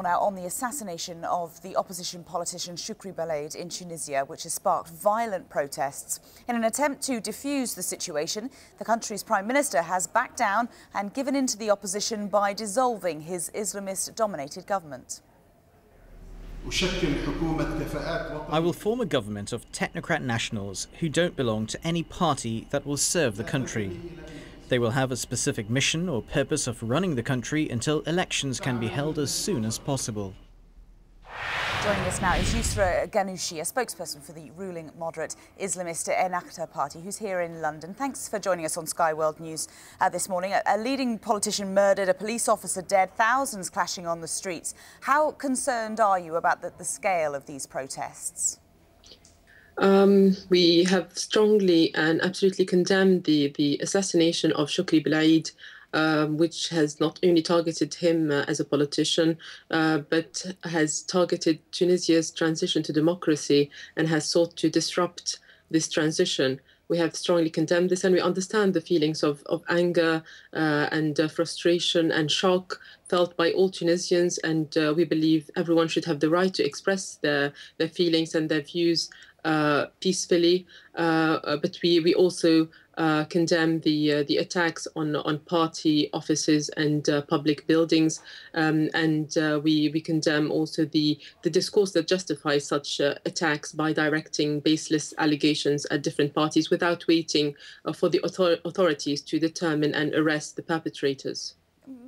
Now, on the assassination of the opposition politician Chokri Belaid in Tunisia, which has sparked violent protests. In an attempt to defuse the situation, the country's Prime Minister has backed down and given in to the opposition by dissolving his Islamist-dominated government. I will form a government of technocrat nationals who don't belong to any party that will serve the country. They will have a specific mission or purpose of running the country until elections can be held as soon as possible. Joining us now is Yusra Ghannouchi, a spokesperson for the ruling moderate Islamist En-Nahdha party, who's here in London. Thanks for joining us on Sky World News this morning. A leading politician murdered, a police officer dead, thousands clashing on the streets. How concerned are you about the scale of these protests? We have strongly and absolutely condemned the assassination of Chokri Belaid, which has not only targeted him as a politician, but has targeted Tunisia's transition to democracy and has sought to disrupt this transition. We have strongly condemned this, and we understand the feelings of anger and frustration and shock felt by all Tunisians, and we believe everyone should have the right to express their feelings and their views peacefully, but we also condemn the attacks on party offices and public buildings, and we condemn also the discourse that justifies such attacks by directing baseless allegations at different parties without waiting for the authorities to determine and arrest the perpetrators.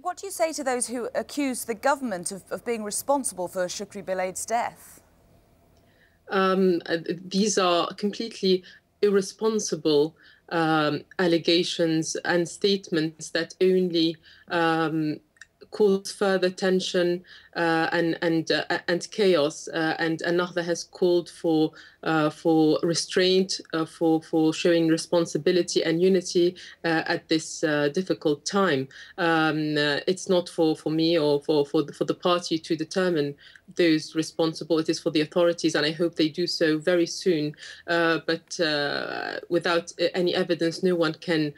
What do you say to those who accuse the government of being responsible for Chokri Belaid's death? These are completely irresponsible allegations and statements that only cause further tension and chaos. And En-Nahdha has called for restraint, for showing responsibility and unity at this difficult time. It's not for me or for the party to determine those responsible. It is for the authorities, and I hope they do so very soon. But without any evidence, no one can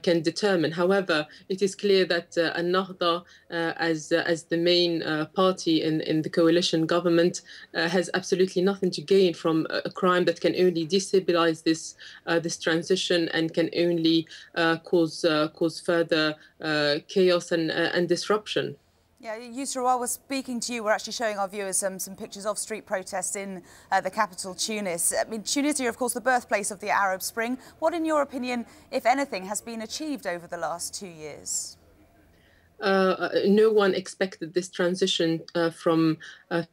determine. However, it is clear that En-Nahdha, as the main party in the coalition government, has absolutely nothing to gain from a crime that can only destabilize this transition and can only cause further chaos and disruption. Yeah, Yusra, while we're speaking to you, we're actually showing our viewers some pictures of street protests in the capital, Tunis. I mean, Tunisia, of course, the birthplace of the Arab Spring. What, in your opinion, if anything, has been achieved over the last 2 years? No one expected this transition from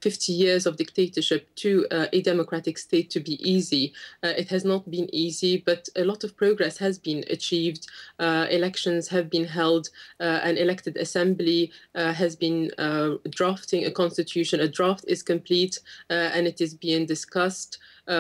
50 years of dictatorship to a democratic state to be easy. It has not been easy, but a lot of progress has been achieved. Elections have been held. An elected assembly has been drafting a constitution. A draft is complete and it is being discussed.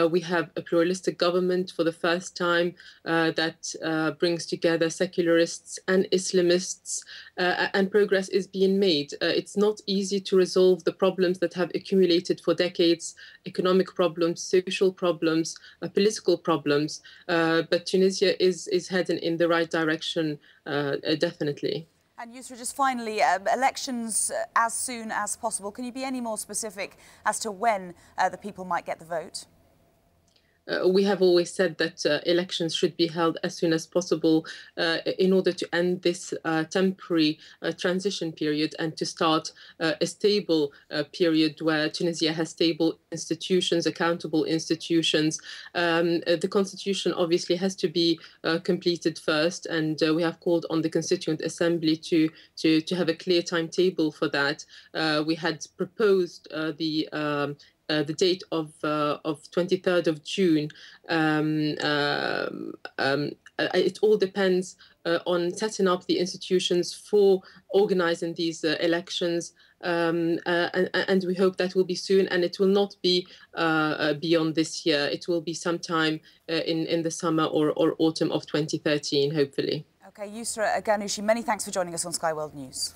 We have a pluralistic government for the first time that brings together secularists and Islamists, and progress is being made. It's not easy to resolve the problems that have accumulated for decades: economic problems, social problems, political problems, but Tunisia is heading in the right direction, definitely. And Yusra, just finally, elections as soon as possible. Can you be any more specific as to when the people might get the vote? We have always said that elections should be held as soon as possible in order to end this temporary transition period and to start a stable period where Tunisia has stable institutions, accountable institutions. The constitution obviously has to be completed first, and we have called on the Constituent Assembly to have a clear timetable for that. We had proposed the date of 23rd of June. It all depends on setting up the institutions for organizing these elections, and we hope that will be soon, and it will not be beyond this year. It will be sometime in the summer or autumn of 2013, hopefully. Okay, Yusra Ghannouchi, many thanks for joining us on Sky World News.